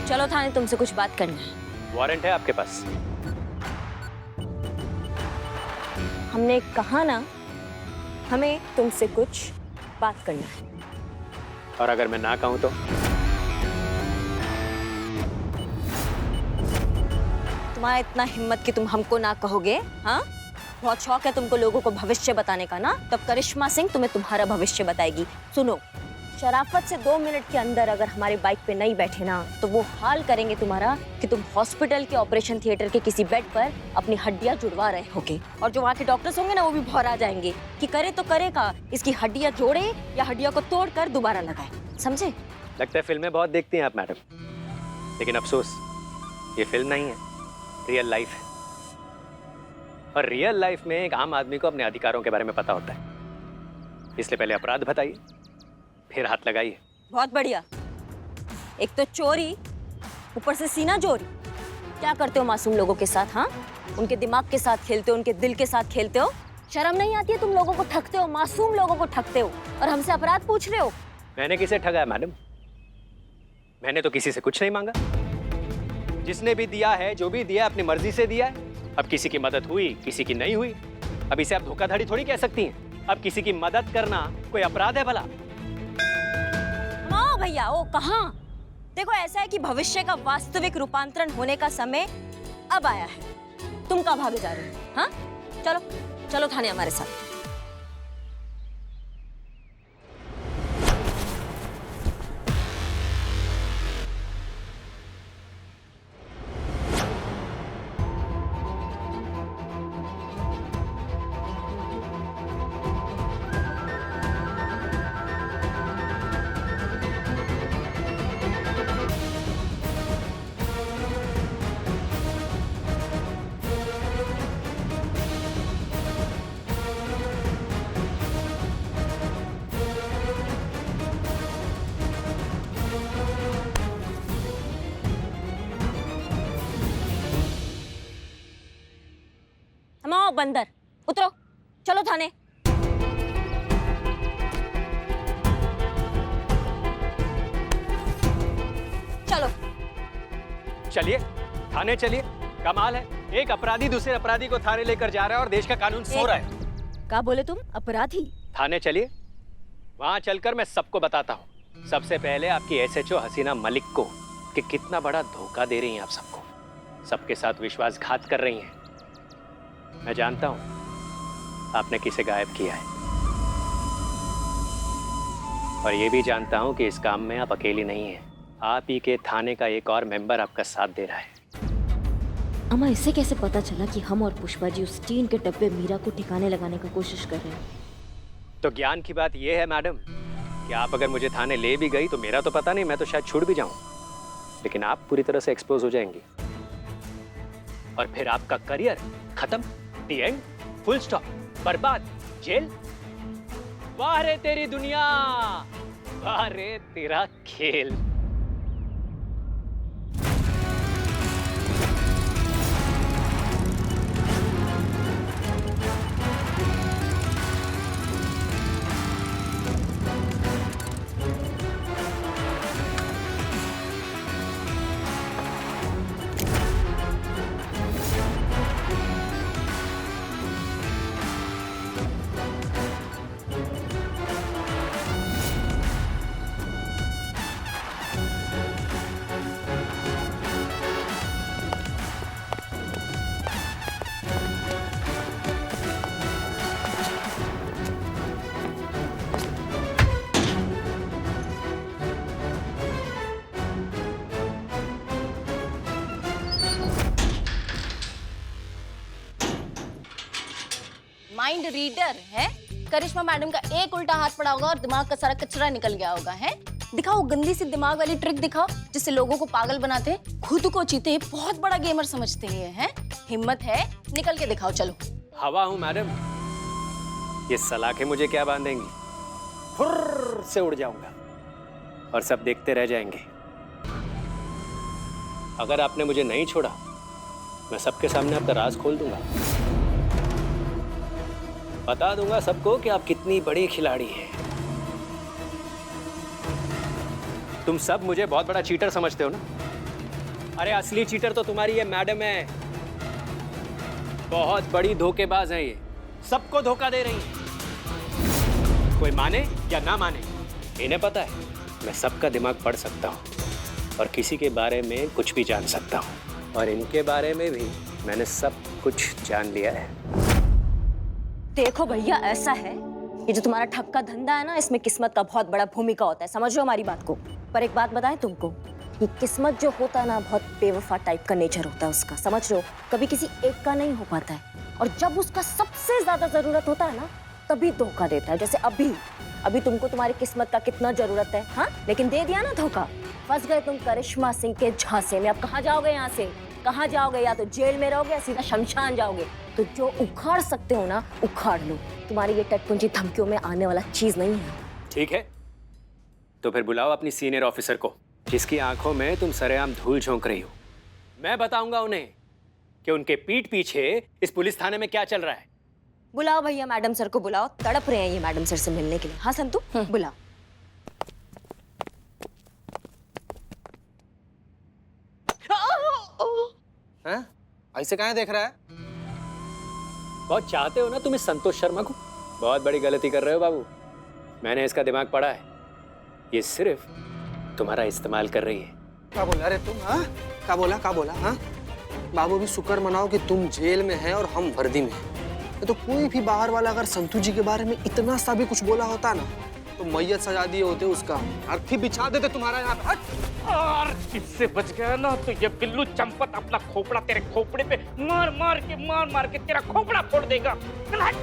चलो थाने, तुमसे कुछ बात करनी है। वारंट है आपके पास? हमने कहा ना, हमें तुमसे कुछ बात करना है। और अगर मैं ना कहूं तो? तुम्हारा इतना हिम्मत कि तुम हमको ना कहोगे? हाँ, बहुत शौक है तुमको लोगों को भविष्य बताने का ना? तब करिश्मा सिंह तुम्हें तुम्हारा भविष्य बताएगी। सुनो, शराफत से 2 मिनट के अंदर अगर हमारे बाइक पे नहीं बैठे ना, तो वो हाल करेंगे तुम्हारा कि तुम हॉस्पिटल के ऑपरेशन थिएटर के किसी बेड पर अपनी हड्डियां जुड़वा रहे होगे। और जो वहाँ के डॉक्टर्स होंगे ना, वो भी भौरा जाएंगे कि करे तो करेगा, इसकी हड्डियां जोड़े या हड्डियों को तोड़कर दोबारा लगाए। समझे? लगता है फिल्में बहुत देखती हैं आप मैडम, लेकिन अफसोस ये फिल्म नहीं है, रियल लाइफ है। और रियल लाइफ में एक आम आदमी को अपने अधिकारों के बारे में पता होता है। इसलिए पहले अपराध बताइए, फिर हाथ लगाइए। बहुत बढ़िया। एक तो चोरी, ऊपर से सीना चोरी। क्या करते हो मासूम लोगों के साथ? हाँ, उनके दिमाग के साथ खेलते हो, उनके दिल के साथ खेलते हो। शर्म नहीं आती है? तुम लोगों को ठगते हो, मासूम लोगों को ठगते हो, और हमसे अपराध पूछ रहे हो। मैंने किसे ठगा है मैडम? मैंने तो किसी से कुछ नहीं मांगा। जिसने भी दिया है, जो भी दिया है, अपनी मर्जी से दिया है। अब किसी की मदद हुई, किसी की नहीं हुई, अब इसे आप धोखाधड़ी थोड़ी कह सकती हैं। अब किसी की मदद करना कोई अपराध है भला? हाँ भैया, ओ कहाँ? देखो, ऐसा है कि भविष्य का वास्तविक रूपांतरण होने का समय अब आया है। तुम कहाँ भागे जा रहे हो? हाँ, चलो चलो थाने हमारे साथ। हम बंदर, उतरो, चलो थाने। चलो चलिए थाने चलिए। कमाल है, एक अपराधी दूसरे अपराधी को थाने लेकर जा रहा है और देश का कानून सो रहा है। क्या बोले तुम? अपराधी? थाने चलिए, वहां चलकर मैं सबको बताता हूँ। सबसे पहले आपकी एसएचओ हसीना मलिक को कि कितना बड़ा धोखा दे रही हैं आप सबको, सबके साथ विश्वासघात कर रही हैं। मैं जानता हूं आपने किसे गायब किया है, और ये भी जानता हूं कि इस काम में आप अकेली नहीं हैं। आप ही के थाने का एक और मेंबर आपका साथ दे रहा है। अम्मा, इससे कैसे पता चला कि हम और पुष्पा जी उस टीन के डब्बे मीरा को ठिकाने लगाने का कोशिश कर रहे हैं? तो ज्ञान की बात यह है मैडम कि आप अगर मुझे थाने ले भी गई तो मेरा तो पता नहीं, मैं तो शायद छूट भी जाऊं, लेकिन आप पूरी तरह से एक्सपोज हो जाएंगी और फिर आपका करियर खत्म, दी एंड, फुल स्टॉप, बर्बाद, जेल। वाह रे तेरी दुनिया, वाह रे तेरा खेल। माइंड रीडर है। करिश्मा मैडम का एक उल्टा हाथ पड़ा होगा और दिमाग का सारा कचरा निकल गया होगा। है, दिखाओ गंदी सी दिमाग वाली ट्रिक दिखाओ जिससे लोगों को पागल बनाते हैं, खुद को जीते हैं, बहुत बड़ा गेमर समझते हैं। हिम्मत है, निकल के दिखाओ। चलो। हवा हूं मैडम, ये सलाखें मुझे क्या बांधेंगी? फुर्र से उड़ जाऊंगा और सब देखते रह जाएंगे। अगर आपने मुझे नहीं छोड़ा, मैं सबके सामने आपका राज खोल दूंगा, बता दूंगा सबको कि आप कितनी बड़ी खिलाड़ी हैं। तुम सब मुझे बहुत बड़ा चीटर समझते हो ना, अरे असली चीटर तो तुम्हारी ये मैडम है, बहुत बड़ी धोखेबाज है ये, सबको धोखा दे रही है। कोई माने या ना माने, इन्हें पता है मैं सबका दिमाग पढ़ सकता हूँ और किसी के बारे में कुछ भी जान सकता हूँ, और इनके बारे में भी मैंने सब कुछ जान लिया है। देखो भैया, ऐसा है ये जो तुम्हारा ठग का धंधा है ना, इसमें किस्मत का बहुत बड़ा भूमिका होता है, समझ लो हमारी बात को। पर एक बात बताएं तुमको, ये किस्मत जो होता है ना, बहुत बेवफा टाइप का नेचर होता है उसका, समझ लो। कभी किसी एक का नहीं हो पाता है, और जब उसका सबसे ज्यादा जरूरत होता है ना, तभी धोखा देता है। जैसे अभी तुमको तुम्हारी किस्मत का कितना जरूरत है, हाँ, लेकिन दे दिया ना धोखा। फंस गए तुम करिश्मा सिंह के झांसे में। अब कहाँ जाओगे यहाँ से, कहाँ जाओगे? या तो जेल में रहोगे या सीधा शमशान जाओगे। तो जो उखाड़ सकते हो ना, उखाड़ लो। तुम्हारी ये टटपुंजी धमकियों में आने वाला चीज नहीं है। ठीक है, तो फिर बुलाओ अपनी सीनियर ऑफिसर को, जिसकी आंखों में तुम सरेआम धूल झोंक रही हो। मैं बताऊंगा उन्हें कि उनके पीठ पीछे इस पुलिस थाने में क्या चल रहा है। बुलाओ भैया, मैडम सर को बुलाओ, तड़प रहे हैं ये मैडम सर से मिलने के लिए। हाँ संतू, बुलाओ। हैं? ऐसे कहाँ देख रहा है? बहुत चाहते हो ना तुम इस संतोष शर्मा को? बहुत बड़ी गलती कर रहे हो बाबू। मैंने इसका दिमाग पढ़ा है, ये सिर्फ तुम्हारा इस्तेमाल कर रही है। क्या बोला रे तुम? हाँ, क्या बोला? हाँ, बाबू भी शुक्र मनाओ कि तुम जेल में है और हम वर्दी में हैं। तो कोई भी बाहर वाला अगर संतू जी के बारे में इतना सा भी कुछ बोला होता ना, तो मैयत सजा दिए होते, उसका अर्थी बिछा देते तुम्हारा यहाँ पे। और इससे बच गया ना तो ये बिल्लू चंपत अपना खोपड़ा तेरे खोपड़े पे मार मार के तेरा खोपड़ा फोड़ देगा। चल हट।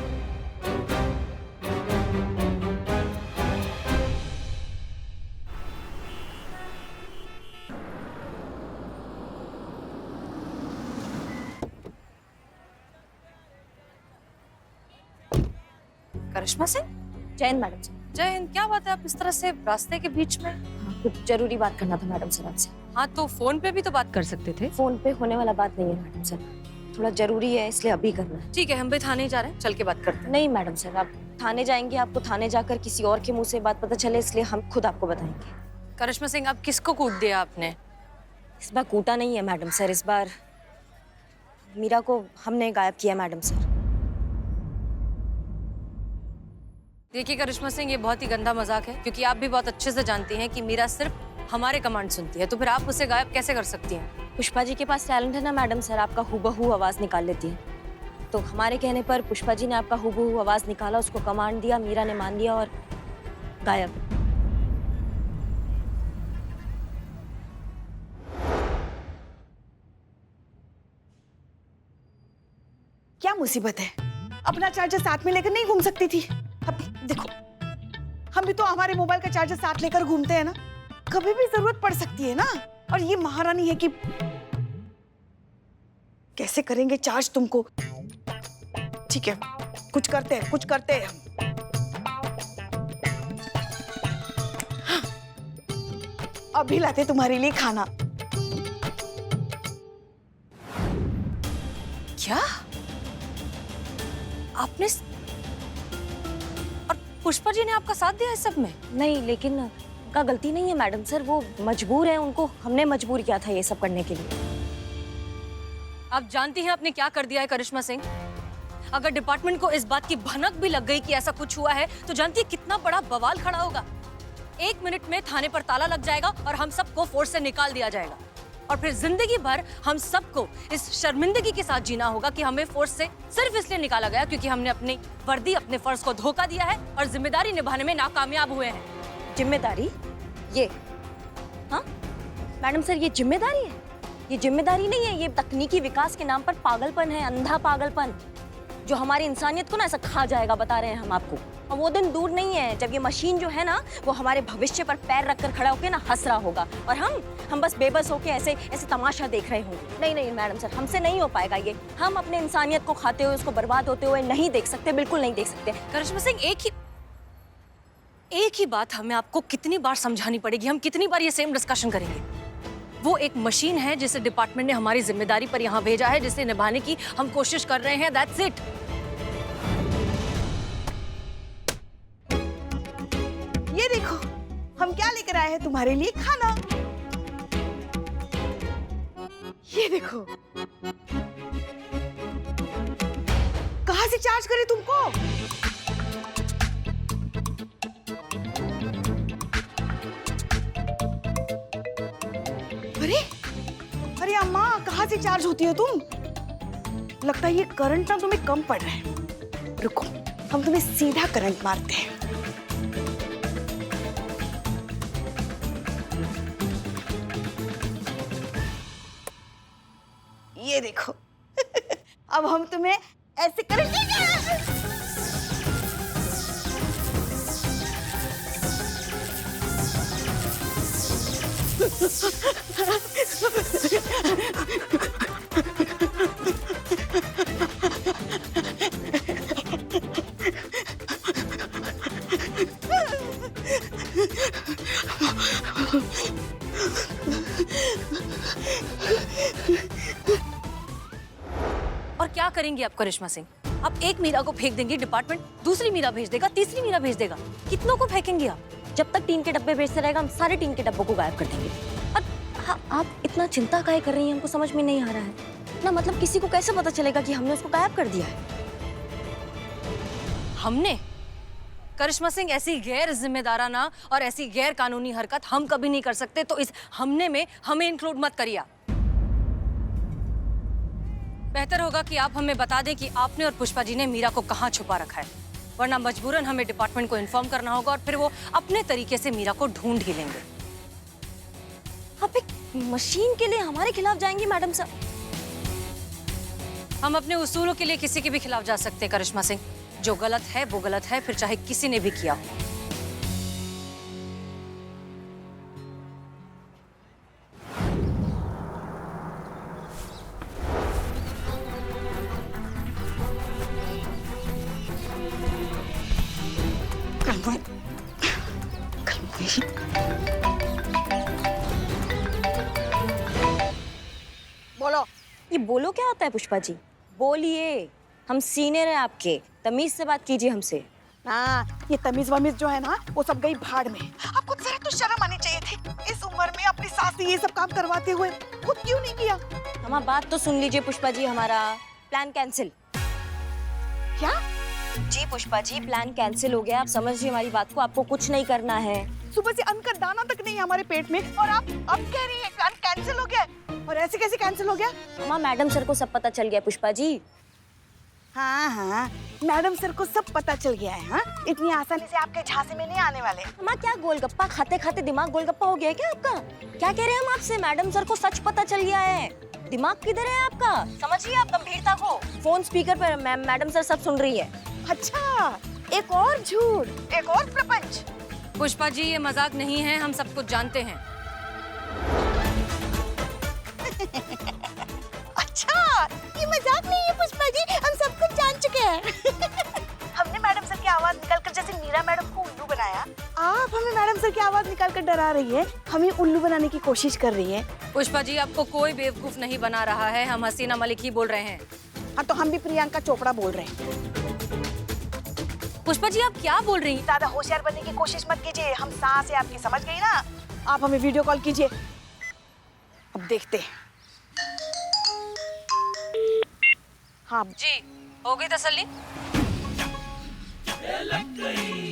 करिश्मा सिंह, जय हिंद मैडम सर। जय हिंद। क्या बात है, आप इस तरह से रास्ते के बीच में? हाँ, कुछ जरूरी बात करना था मैडम सर आपसे। हाँ, तो फोन पे भी तो बात कर सकते थे। फोन पे होने वाला बात नहीं है मैडम सर, थोड़ा जरूरी है, इसलिए अभी करना है। ठीक है, हम भी थाने जा रहे हैं, चल के बात करते हैं। नहीं मैडम सर, आप थाने जाएंगे, आपको थाने जाकर किसी और के मुंह से बात पता चले, इसलिए हम खुद आपको बताएंगे। करिश्मा सिंह, आप किसको कूट दिया आपने? इस बार कूटा नहीं है मैडम सर, इस बार मीरा को हमने गायब किया मैडम सर। देखिए करिश्मा सिंह, ये बहुत ही गंदा मजाक है, क्योंकि आप भी बहुत अच्छे से जानती हैं कि मीरा सिर्फ हमारे कमांड सुनती है, तो फिर आप उसे गायब कैसे कर सकती हैं? पुष्पा जी के पास टैलेंट है ना मैडम सर, आपका हूबहू आवाज निकाल लेती है। तो हमारे कहने पर पुष्पा जी ने आपका हूबहू आवाज निकाला, उसको कमांड दिया, मीरा ने मान लिया और गायब। क्या मुसीबत है? अपना चार्जर साथ में लेकर नहीं घूम सकती थी? अब देखो, हम भी तो हमारे मोबाइल का चार्जर साथ लेकर घूमते हैं ना, कभी भी जरूरत पड़ सकती है ना। और ये महारानी है कि कैसे करेंगे चार्ज तुमको। ठीक है, कुछ करते हैं हम। हाँ, अभी लाते तुम्हारे लिए खाना। क्या आपने और पुष्पा जी ने आपका साथ दिया इस सब में? नहीं, लेकिन उनका गलती नहीं है मैडम सर, वो मजबूर है, उनको हमने मजबूर किया था ये सब करने के लिए। आप जानती हैं आपने क्या कर दिया है करिश्मा सिंह? अगर डिपार्टमेंट को इस बात की भनक भी लग गई कि ऐसा कुछ हुआ है, तो जानती है कितना बड़ा बवाल खड़ा होगा। 1 मिनट में थाने पर ताला लग जाएगा और हम सबको फोर्स से निकाल दिया जाएगा, और फिर जिंदगी भर हम सबको इस शर्मिंदगी के साथ जीना होगा कि हमें फोर्स से सिर्फ इसलिए निकाला गया क्योंकि हमने अपनी वर्दी, अपने फर्ज को धोखा दिया है और जिम्मेदारी निभाने में नाकामयाब हुए हैं। जिम्मेदारी? ये हाँ मैडम सर, ये जिम्मेदारी है? ये जिम्मेदारी नहीं है, ये तकनीकी विकास के नाम पर पागलपन है, अंधा पागलपन, जो हमारी इंसानियत को ना ऐसा खा जाएगा, बता रहे हैं हम आपको। और वो दिन दूर नहीं है जब ये मशीन जो है ना, वो हमारे भविष्य पर पैर रखकर खड़ा होकर ना हंस रहा होगा, और हम बस बेबस होके ऐसे तमाशा देख रहे होंगे। नहीं नहीं मैडम सर, हमसे नहीं हो पाएगा ये। हम अपने इंसानियत को खाते हुए, उसको बर्बाद होते हुए नहीं देख सकते, बिल्कुल नहीं देख सकते। करिश्मा सिंह, एक ही बात हमें आपको कितनी बार समझानी पड़ेगी? हम कितनी बार ये सेम डिस्कशन करेंगे? वो एक मशीन है जिसे डिपार्टमेंट ने हमारी जिम्मेदारी पर यहाँ भेजा है, जिसे निभाने की हम कोशिश कर रहे हैं, दैट्स इट। ये देखो, हम क्या लेकर आए हैं तुम्हारे लिए, खाना। ये देखो, कहाँ से चार्ज करे तुमको? अरे अरे अम्मा, कहाँ से चार्ज होती हो तुम? लगता है ये करंट ना तुम्हें कम पड़ रहा है। रुको, हम तुम्हें सीधा करंट मारते हैं। ये देखो। अब हम तुम्हें ऐसे करेंगे। और क्या करेंगी आप करिश्मा सिंह? आप एक मीरा को फेंक देंगी डिपार्टमेंट, दूसरी मीरा भेज देगा, तीसरी मीरा भेज देगा। कितनों को फेंकेंगी आप? जब तक टीन के डब्बे भेजते रहेगा, हम सारे टीन के डब्बों को गायब कर देंगे। और आप इतना चिंता काहे कर रही हैं? हमको समझ में नहीं आ रहा है ना। मतलब किसी को कैसे पता चलेगा कि हमने उसको गायब कर दिया है? हमने? करिश्मा सिंह, ऐसी गैर जिम्मेदाराना और ऐसी गैर कानूनी हरकत हम कभी नहीं कर सकते, तो इस हमने में हमें इंक्लूड मत करिए। बेहतर होगा कि आप हमें बता दें कि आपने और पुष्पा जी ने मीरा को कहाँ छुपा रखा है, वरना मजबूरन हमें डिपार्टमेंट को इन्फॉर्म करना होगा और फिर वो अपने तरीके से मीरा को ढूंढ ही लेंगे। आप एक मशीन के लिए हमारे खिलाफ जाएंगी मैडम साहब? हम अपने उसूलों के लिए किसी के भी खिलाफ जा सकते हैं करिश्मा सिंह। जो गलत है वो गलत है, फिर चाहे किसी ने भी किया हो। बोलो। ये बोलो क्या होता है पुष्पा जी? बोलिए, हम सीनियर हैं आपके, तमीज से बात कीजिए हमसे। हाँ, ये तमीज वमीज जो है ना, वो सब गई भाड़ में। आपको जरा तो शर्म आनी चाहिए थी। इस उम्र में अपनी सास से ये सब काम करवाते हुए खुद क्यों नहीं किया? हमारी बात तो सुन लीजिए पुष्पा जी, हमारा प्लान कैंसिल। क्या? जी पुष्पा जी, प्लान कैंसिल हो गया। आप समझिए हमारी बात को, आपको कुछ नहीं करना है। सुबह से अन्न का दाना तक नहीं है हमारे पेट में, और आप अब कह रही हैं प्लान कैंसिल हो गया? और ऐसे कैसे कैंसिल हो गया? हमारा मैडम सर को सब पता चल गया पुष्पा जी। हाँ हाँ, मैडम सर को सब पता चल गया है। हाँ, इतनी आसानी से आपके झांसे में नहीं आने वाले। हमारा क्या गोलगप्पा खाते खाते दिमाग गोलगप्पा हो गया है क्या आपका? क्या कह रहे हैं हम आपसे? मैडम सर को सच पता चल गया है। दिमाग किधर है आपका? समझिए आप गंभीरता को। फोन स्पीकर पर मैडम सर सब सुन रही है। अच्छा, एक और झूठ, एक और प्रपंच। पुष्पा जी, ये मजाक नहीं है, हम सब कुछ जानते हैं। अच्छा, ये मजाक नहीं है पुष्पा जी, हम सब कुछ जान चुके हैं। हमने मैडम सर की आवाज निकालकर जैसे मीरा मैडम को उल्लू बनाया, आप हमें मैडम सर की आवाज निकालकर डरा रही है, हमें उल्लू बनाने की कोशिश कर रही है। पुष्पा जी, आपको कोई बेवकूफ नहीं बना रहा है, हम हसीना मलिक ही बोल रहे हैं। हाँ, तो हम भी प्रियंका चोपड़ा बोल रहे हैं। पुष्पा जी, आप क्या बोल रही हैं? ज्यादा होशियार बनने की कोशिश मत कीजिए, हम सास है आपकी, समझ गई ना? आप हमें वीडियो कॉल कीजिए, अब देखते हैं। हाँ जी, हो गई तसल्ली?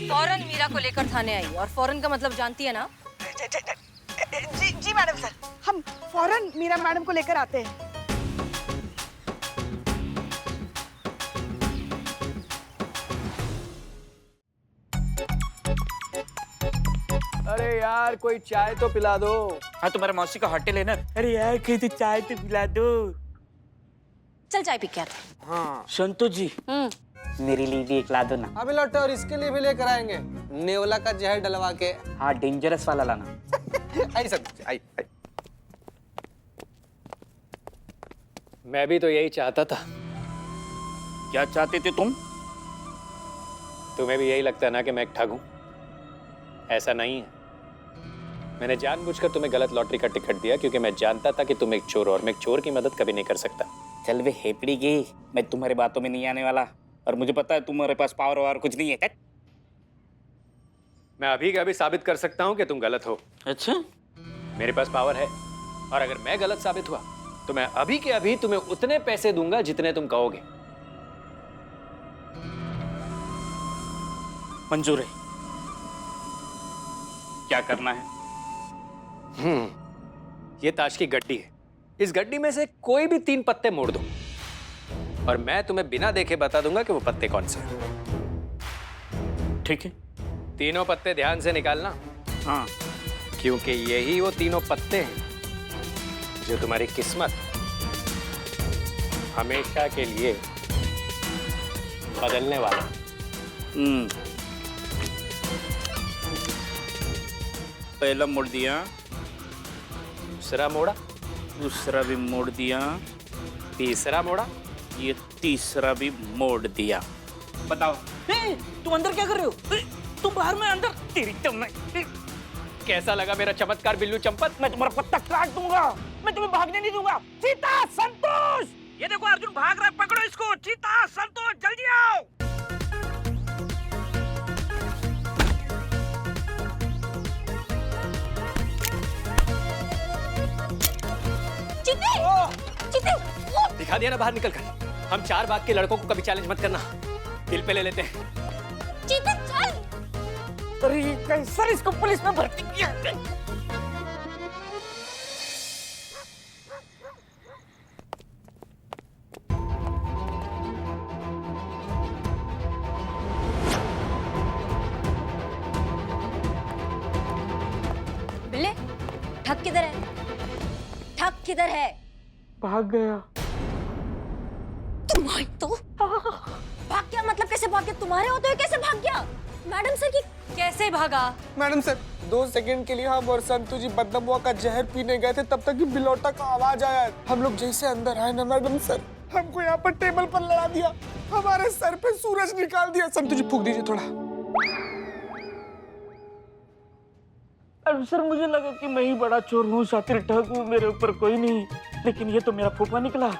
फौरन मीरा को लेकर थाने आई, और फौरन का मतलब जानती है ना? जी जी मैडम सर, हम फौरन मीरा मैडम को लेकर आते हैं। अरे यार, कोई चाय तो पिला दो। हाँ, तुम्हारे मौसी का होटल है ना। अरे यार, कहीं तो चाय तो पिला दो। चल चाय पी के आते। हाँ, संतोष जी, मेरे लिए भी एक ला दो ना। अभी लौटे और इसके लिए भी लेकर आएंगे, नेवला का जहर डलवा के। हाँ, डेंजरस वाला लाना। आई सब, आई आई। मैं भी तो यही चाहता था। क्या चाहते थे तुम? तुम्हें भी यही लगता है ना कि मैं एक ठग हूं? ऐसा नहीं है। मैंने जानबूझकर तुम्हें गलत लॉटरी का टिकट दिया क्योंकि मैं जानता था कि तुम एक चोर हो, और मैं एक चोर की मदद कभी नहीं कर सकता। चल वे हेपड़ी की, मैं तुम्हारे बातों में नहीं आने वाला, और मुझे पता है तुम्हारे पास पावर वावर कुछ नहीं है। मैं अभी का अभी साबित कर सकता हूं कि तुम गलत हो। अच्छा, मेरे पास पावर है, और अगर मैं गलत साबित हुआ तो मैं अभी के अभी तुम्हें उतने पैसे दूंगा जितने तुम कहोगे। मंजूर है। क्या करना है? ये ताश की गड्डी है। इस गड्डी में से कोई भी 3 पत्ते मोड़ दो और मैं तुम्हें बिना देखे बता दूंगा कि वो पत्ते कौन से हैं। ठीक है। तीनों पत्ते ध्यान से निकालना, हाँ। क्योंकि यही वो तीनों पत्ते हैं जो तुम्हारी किस्मत हमेशा के लिए बदलने वाला। पहला मोड़ दिया, दूसरा मोड़ा, दूसरा भी मोड़ दिया, तीसरा मोड़ा, ये तीसरा भी मोड़ दिया। बताओ। तुम अंदर क्या कर रहे हो? तुम बाहर में अंदर। तेरी तो मैं। कैसा लगा मेरा चमत्कार बिल्लू चंपत? मैं तुम्हारा पत्ता काट दूंगा। मैं तुम्हें भागने नहीं दूंगा। चीता, संतोष, ये देखो अर्जुन भाग रहा है, पकड़ो इसको। चीता, संतोष, जल्दी आओ। दिखा दिया ना बाहर निकल कर। हम 4 बाग के लड़कों को कभी चैलेंज मत करना, दिल पे ले लेते हैं। चीते चल। अरे कैसा इसको पुलिस में भर्ती किया? बिल्ले, ठग किधर है? ठग किधर है? भाग गया। तुम्हारी तो भाग गया मतलब कैसे भाग गया? तुम्हारे होते हुए कैसे भाग गया? मैडम सर की कैसे भागा? मैडम सर 2 सेकंड के लिए हम और संतू जी बदनबुआ का जहर पीने गए थे, तब तक ही बिलौटा का आवाज आया। हम लोग जैसे अंदर आए ना मैडम सर, हमको यहाँ पर टेबल पर लड़ा दिया, हमारे सर पे सूरज निकाल दिया। संतू जी फूंक दीजिए थोड़ा। अब सर मुझे लगा कि मैं ही बड़ा चोर हूँ, शातिर ठग हूँ, मेरे ऊपर कोई नहीं, लेकिन ये तो मेरा फूफा निकला।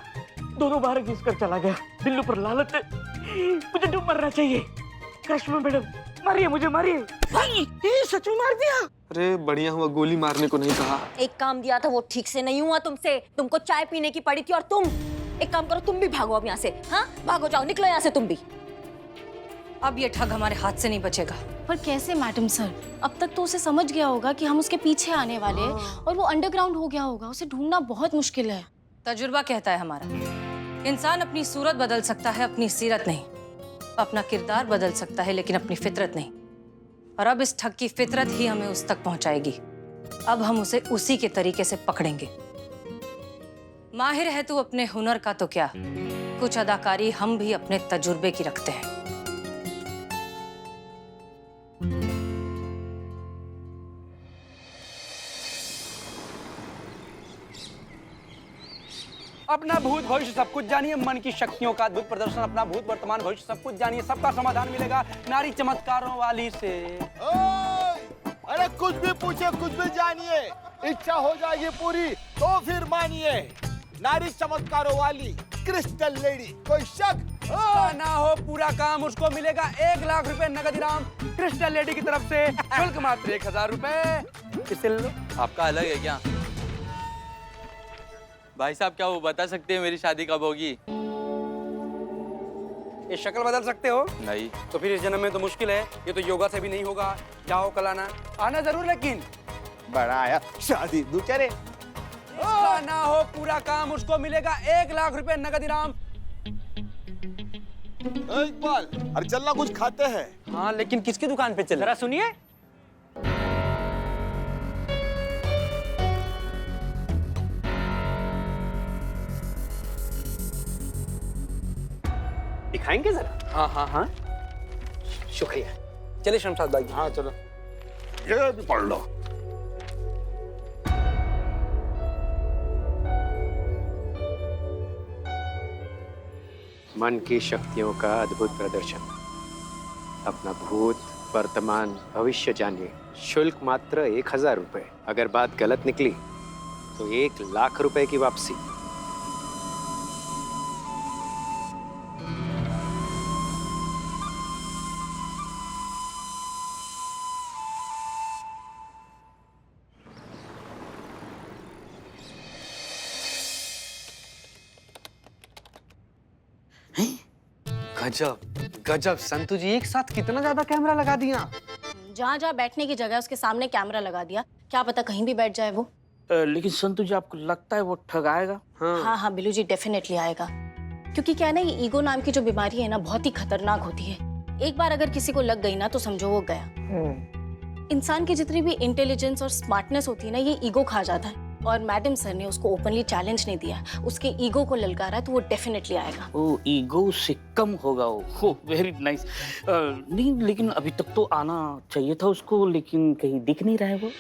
2 बार घिस कर चला गया। बिल्लू पर लालच है, मुझे डूब मरना चाहिए। करिश्मा मैडम मारिए, मुझे मारिए। ये सच में मार दिया। अरे बढ़िया हुआ गोली मारने को नहीं कहा। एक काम दिया था वो ठीक से नहीं हुआ तुमसे। तुमको चाय पीने की पड़ी थी और तुम एक काम करो, तुम भी भागो अब यहाँ से। हाँ भागो, जाओ, निकलो यहाँ से तुम भी। अब ये ठग हमारे हाथ से नहीं बचेगा। पर कैसे मैडम सर? अब तक तो उसे समझ गया होगा कि हम उसके पीछे आने वाले हैं और वो अंडरग्राउंड हो गया होगा। उसे ढूंढना बहुत मुश्किल है। तजुर्बा कहता है हमारा, इंसान अपनी सूरत बदल सकता है, अपनी सीरत नहीं। अपना किरदार बदल सकता है लेकिन अपनी फितरत नहीं। और अब इस ठग की फितरत ही हमें उस तक पहुंचाएगी। अब हम उसे उसी के तरीके से पकड़ेंगे। माहिर है तू अपने हुनर का तो क्या, कुछ अदाकारी हम भी अपने तजुर्बे की रखते हैं। अपना भूत भविष्य सब कुछ जानिए, मन की शक्तियों का अद्भुत प्रदर्शन। अपना भूत वर्तमान भविष्य सब कुछ जानिए, सबका समाधान मिलेगा नारी चमत्कारों वाली से। अरे कुछ भी पूछे, कुछ भी जानिए, इच्छा हो जाएगी पूरी तो फिर मानिए। नारी चमत्कारों वाली क्रिस्टल लेडी, कोई शक ना हो पूरा काम उसको मिलेगा 1 लाख रुपए नगद इनाम क्रिस्टल लेडी की तरफ से। शुल्क मात्र 1000 रुपए। इसे लो। आपका अलग है क्या? भाई साहब क्या वो बता सकते हैं मेरी शादी कब होगी? ये शक्ल बदल सकते हो? नहीं। तो फिर इस जन्म में तो मुश्किल है, ये तो योगा से भी नहीं होगा। जाओ कल आना, आना जरूर। लेकिन बड़ा आया शादी दूसरे ना हो पूरा काम उसको मिलेगा 1 लाख रुपए नगद इनाम। इकबाल, अरे चलना कुछ खाते हैं। हाँ लेकिन किसकी दुकान पे चले? जरा सुनिए। दिखाएंगे जरा? हाँ हाँ हाँ, शुक्रिया। चलिए शमशाद भाई। हाँ चलो, ये भी पढ़ लो। मन की शक्तियों का अद्भुत प्रदर्शन। अपना भूत वर्तमान भविष्य जानिए, शुल्क मात्र 1000 रुपए। अगर बात गलत निकली तो 1 लाख रुपए की वापसी। गजब गजब संतु जी, एक साथ कितना ज्यादा कैमरा लगा दिया। जहाँ जहाँ बैठने की जगह है, उसके सामने कैमरा लगा दिया। क्या पता कहीं भी बैठ जाए वो। लेकिन संतु जी, आपको लगता है वो ठगाएगा? हाँ हाँ बिल्लू जी, डेफिनेटली आएगा। क्योंकि क्या है ना, ये ईगो नाम की जो बीमारी है ना, बहुत ही खतरनाक होती है। एक बार अगर किसी को लग गई ना, तो समझो वो गया। इंसान की जितनी भी इंटेलिजेंस और स्मार्टनेस होती है ना, ये ईगो खा जाता है। और मैडम सर ने उसको ओपनली चैलेंज नहीं दिया, उसके ईगो को ललकारा, तो वो डेफिनेटली आएगा। वो ईगो से कम होगा वो। Very nice. नहीं, लेकिन अभी तक तो आना चाहिए था उसको, लेकिन कहीं दिख नहीं रहा है वो।